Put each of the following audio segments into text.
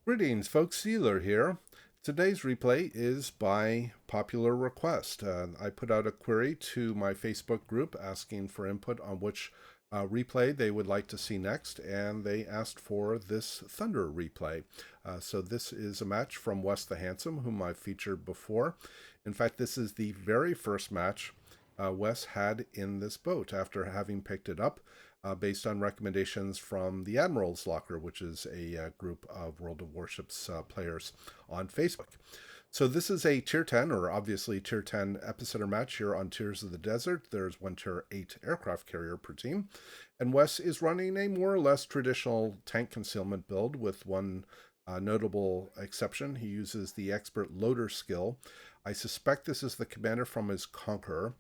Greetings, folks. Sealer here. Today's replay is by popular request. I put out a query to my Facebook group asking for input on which replay they would like to see next, and they asked for this Thunder replay. So this is a match from Wes the Handsome, whom I've featured before. In fact, this is the very first match Wes had in this boat after having picked it up. Based on recommendations from the Admiral's Locker, which is a group of World of Warships players on Facebook. So this is a Tier 10, or obviously Tier 10 epicenter match here on Tears of the Desert. There's one Tier 8 aircraft carrier per team. And Wes is running a more or less traditional tank concealment build with one notable exception. He uses the expert loader skill. I suspect this is the commander from his Conqueror.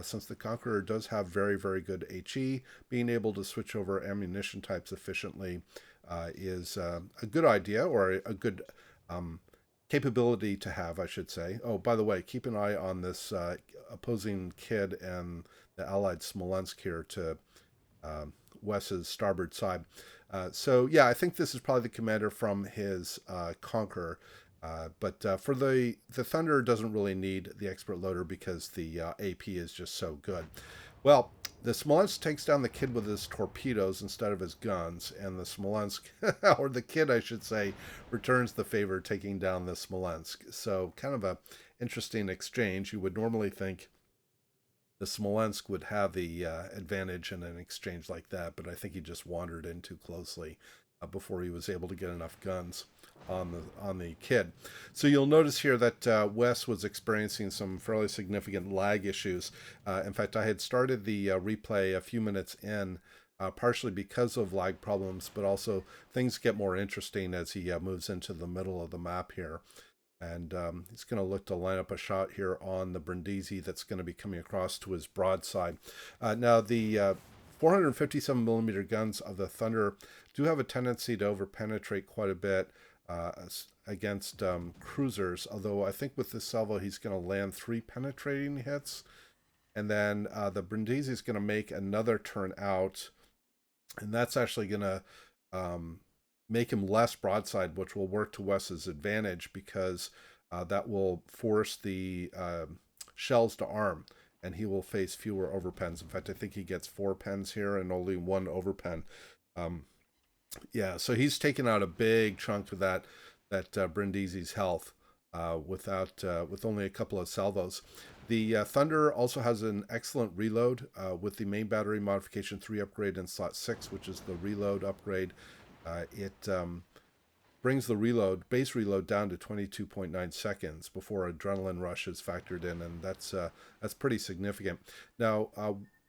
Since the Conqueror does have very, very good HE, being able to switch over ammunition types efficiently is a good idea, or a good capability to have, I should say. Oh, by the way, keep an eye on this opposing Kid and the allied Smolensk here to Wes's starboard side. So yeah, I think this is probably the commander from his Conqueror. But for the Thunder doesn't really need the expert loader because the AP is just so good. Well, the Smolensk takes down the Kid with his torpedoes instead of his guns, and the Smolensk, or the Kid, I should say, returns the favor, taking down the Smolensk. So kind of a interesting exchange. You would normally think the Smolensk would have the advantage in an exchange like that, but I think he just wandered in too closely before he was able to get enough guns on the Kid. So you'll notice here that Wes was experiencing some fairly significant lag issues. In fact, I had started the replay a few minutes in, partially because of lag problems, but also things get more interesting as he moves into the middle of the map here. And he's going to look to line up a shot here on the Brindisi that's going to be coming across to his broadside. Now, the 457 millimeter guns of the Thunder do have a tendency to over-penetrate quite a bit against cruisers, although I think with this salvo he's going to land 3 penetrating hits. And then the Brindisi is going to make another turn out, and that's actually going to make him less broadside, which will work to Wes's advantage because that will force the shells to arm, and he will face fewer overpens. In fact, I think he gets 4 pens here and only 1 overpen. Yeah, so he's taken out a big chunk of that Brindisi's health with only a couple of salvos. The Thunder also has an excellent reload with the main battery modification 3 upgrade in slot 6, which is the reload upgrade. It brings the base reload down to 22.9 seconds before adrenaline rush is factored in, and that's pretty significant. Now,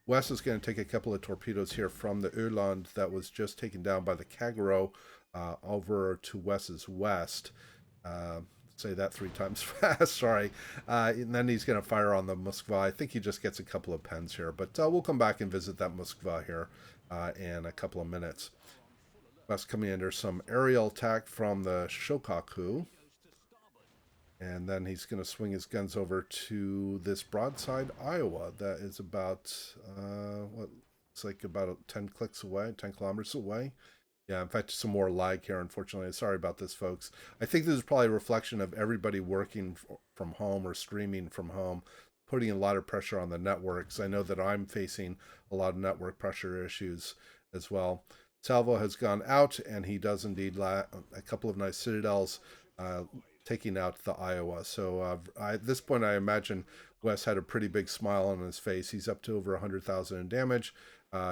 Wes is going to take a couple of torpedoes here from the Öland that was just taken down by the Kagero over to Wes's west. Say that 3 times fast, sorry. And then he's going to fire on the Moskva. I think he just gets a couple of pens here, but we'll come back and visit that Moskva here in a couple of minutes. Wes coming under some aerial attack from the Shokaku. And then he's going to swing his guns over to this broadside Iowa that is about, it's like about 10 clicks away, 10 kilometers away. Yeah, in fact, some more lag here, unfortunately. Sorry about this, folks. I think this is probably a reflection of everybody working from home or streaming from home, putting a lot of pressure on the networks. I know that I'm facing a lot of network pressure issues as well. Salvo has gone out, and he does indeed a couple of nice citadels, taking out the Iowa. So at this point, I imagine Wes had a pretty big smile on his face. He's up to over 100,000 in damage,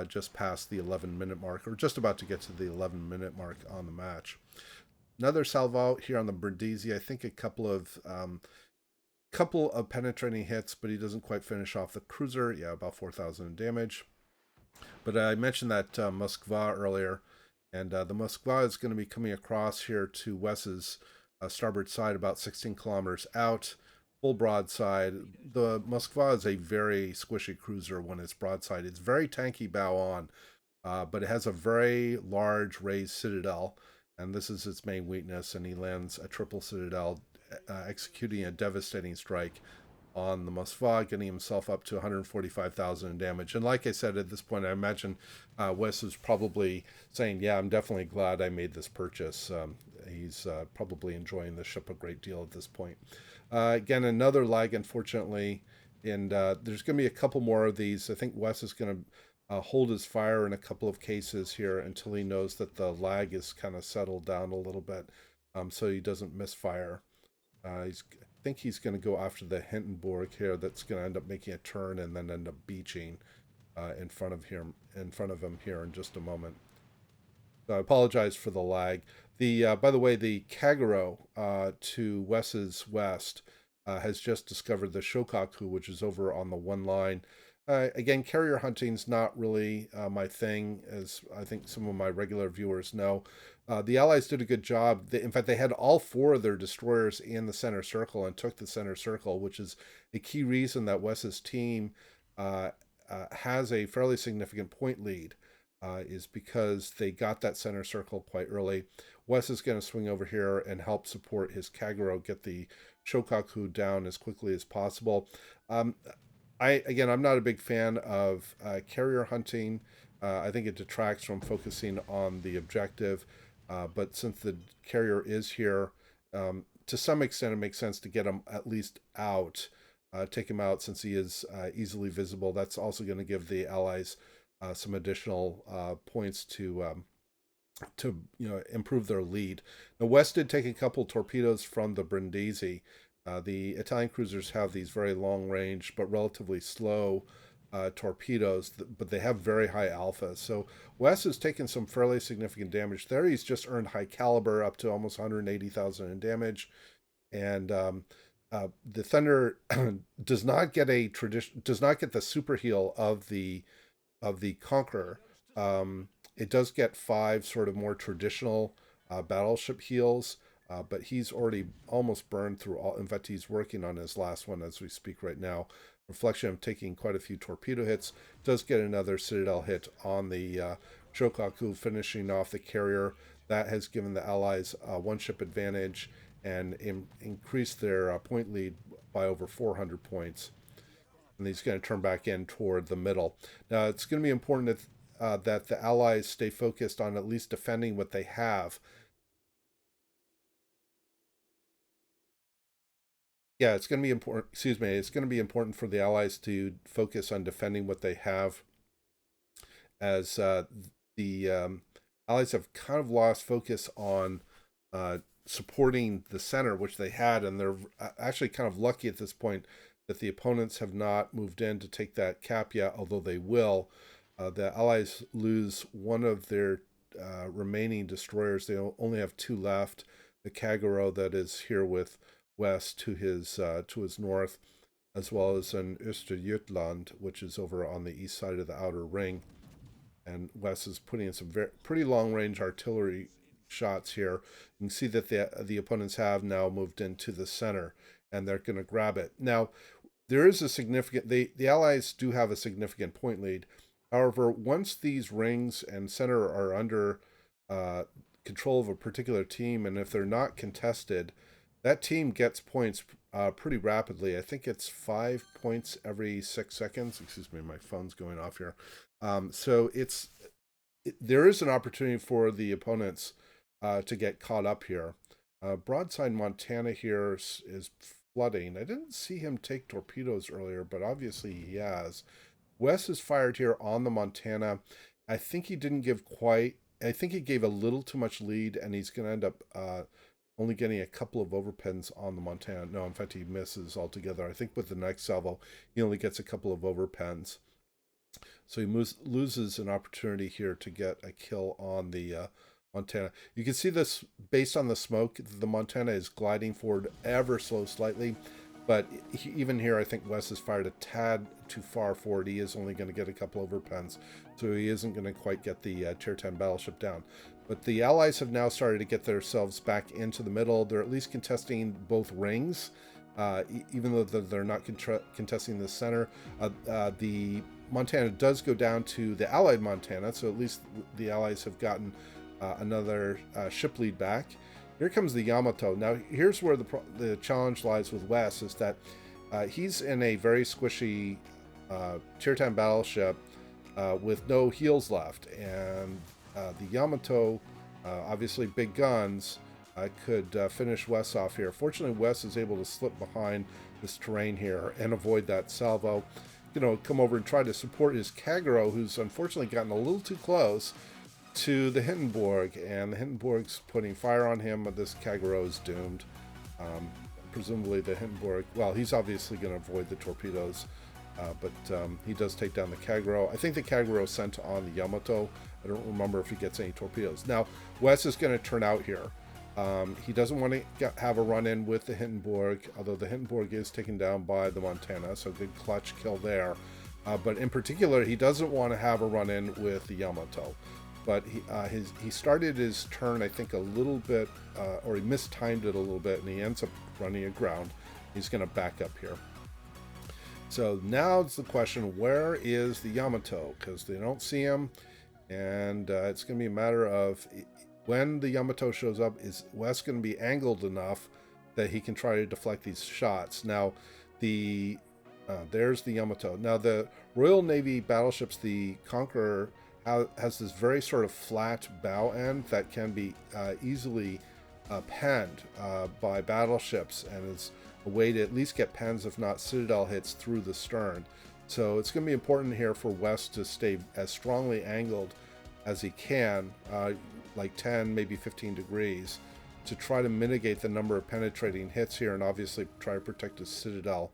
just past the 11-minute mark, or just about to get to the 11-minute mark on the match. Another salvo here on the Brindisi. I think a couple of penetrating hits, but he doesn't quite finish off the cruiser. Yeah, about 4,000 in damage. But I mentioned that Moskva earlier, and the Moskva is going to be coming across here to Wes's starboard side about 16 kilometers out, full broadside. The Moskva is a very squishy cruiser when it's broadside. It's very tanky bow on, but it has a very large raised citadel, and this is its main weakness, and he lands a triple citadel, executing a devastating strike on the Moskva, getting himself up to 145,000 in damage. And like I said, at this point, I imagine Wes is probably saying, yeah, I'm definitely glad I made this purchase. He's probably enjoying the ship a great deal at this point. Again, another lag, unfortunately, and there's going to be a couple more of these. I think Wes is going to hold his fire in a couple of cases here until he knows that the lag is kind of settled down a little bit, so he doesn't misfire. I think he's going to go after the Hindenburg here. That's going to end up making a turn and then end up beaching in front of him here in just a moment. So I apologize for the lag. The by the way, the Kagero to Wes's west has just discovered the Shokaku, which is over on the one line. Again, carrier hunting's not really my thing, as I think some of my regular viewers know. The Allies did a good job. In fact, they had all four of their destroyers in the center circle and took the center circle, which is a key reason that Wes's team has a fairly significant point lead, is because they got that center circle quite early. Wes is going to swing over here and help support his Kagero get the Shokaku down as quickly as possible. I'm not a big fan of carrier hunting. I think it detracts from focusing on the objective. But since the carrier is here, to some extent, it makes sense to get him at least out, take him out since he is easily visible. That's also going to give the Allies some additional points to improve their lead. Now, West did take a couple torpedoes from the Brindisi. The Italian cruisers have these very long range but relatively slow torpedoes, but they have very high alpha. So West has taken some fairly significant damage there. He's just earned high caliber up to almost 180,000 in damage, and the Thunder does not get the super heal of the Conqueror. It does get 5 sort of more traditional battleship heals, but he's already almost burned through all. In fact, he's working on his last one as we speak right now. Reflection of taking quite a few torpedo hits. Does get another Citadel hit on the Shokaku, finishing off the carrier. That has given the Allies one ship advantage and increased their point lead by over 400 points. And he's going to turn back in toward the middle. Now, it's going to be important that the Allies stay focused on at least defending what they have. Yeah, it's going to be important. Excuse me. It's going to be important for the Allies to focus on defending what they have, as the Allies have kind of lost focus on supporting the center, which they had, and they're actually kind of lucky at this point that the opponents have not moved in to take that cap yet, although they will. The Allies lose one of their remaining destroyers. They only have 2 left. The Kagero that is here with West to his north, as well as an Östergötland, which is over on the east side of the outer ring. And West is putting in some pretty long-range artillery shots here. You can see that the opponents have now moved into the center, and they're going to grab it. Now, there is a significant... The Allies do have a significant point lead. However, once these rings and center are under control of a particular team, and if they're not contested, that team gets points pretty rapidly. I think it's 5 points every 6 seconds. Excuse me, my phone's going off here. So there is an opportunity for the opponents to get caught up here. Broadside Montana here is flooding. I didn't see him take torpedoes earlier, but obviously he has. Wes is fired here on the Montana. I think he didn't give quite... I think he gave a little too much lead, and he's going to end up only getting a couple of overpens on the Montana. No, in fact, he misses altogether. I think with the next salvo, he only gets a couple of overpens. So he loses an opportunity here to get a kill on the Montana. You can see this based on the smoke. The Montana is gliding forward ever so slightly. But even here, I think Wes has fired a tad too far forward. He is only going to get a couple overpens, so he isn't going to quite get the Tier 10 battleship down. But the Allies have now started to get themselves back into the middle. They're at least contesting both rings, even though they're not contesting the center. The Montana does go down to the Allied Montana, so at least the Allies have gotten another ship lead back. Here comes the Yamato. Now, here's where the challenge lies with Wes, is that He's in a very squishy tier 10 battleship with no heals left, and the Yamato, obviously big guns, could finish Wes off here. Fortunately, Wes is able to slip behind this terrain here and avoid that salvo. Come over and try to support his Kagero, who's unfortunately gotten a little too close to the Hindenburg, and the Hindenburg's putting fire on him, but this Kagero is doomed. Presumably the Hindenburg, well, he's obviously going to avoid the torpedoes, but he does take down the Kagero. I think the Kagero sent on the Yamato. I don't remember if he gets any torpedoes. Now, Wes is going to turn out here. He doesn't want to have a run-in with the Hindenburg, although the Hindenburg is taken down by the Montana, so good clutch kill there. But in particular, he doesn't want to have a run-in with the Yamato. But he started his turn, I think, a little bit, or he mistimed it a little bit, and he ends up running aground. He's going to back up here. So now it's the question, where is the Yamato? Because they don't see him, and it's going to be a matter of when the Yamato shows up, is Wes going to be angled enough that he can try to deflect these shots? Now, there's the Yamato. Now, the Royal Navy battleships, the Conqueror, has this very sort of flat bow end that can be easily penned by battleships, and is a way to at least get pens, if not citadel hits, through the stern. So it's going to be important here for West to stay as strongly angled as he can, like 10, maybe 15 degrees, to try to mitigate the number of penetrating hits here, and obviously try to protect his citadel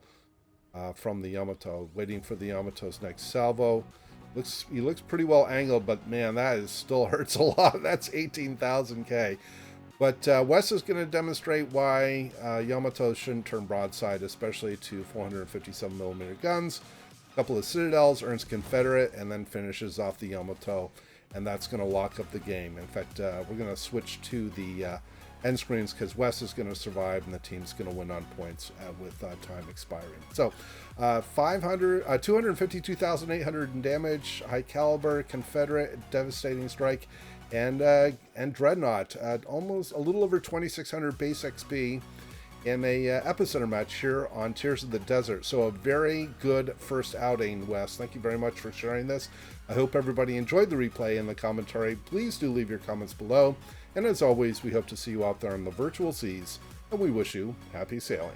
from the Yamato. Waiting for the Yamato's next salvo. He looks pretty well angled, but man, that still hurts a lot. That's 18,000 K. But Wes is going to demonstrate why Yamato shouldn't turn broadside, especially to 457mm guns. A couple of citadels, earns Confederate, and then finishes off the Yamato. And that's going to lock up the game. In fact, we're going to switch to the end screens because Wes is going to survive and the team's going to win on points with time expiring. So 252,800 in damage, high caliber, Confederate, devastating strike, and Dreadnought, almost a little over 2,600 base XP in a epicenter match here on Tears of the Desert. So a very good first outing, Wes. Thank you very much for sharing this. I hope everybody enjoyed the replay and the commentary. Please do leave your comments below. And as always, we hope to see you out there on the virtual seas, and we wish you happy sailing.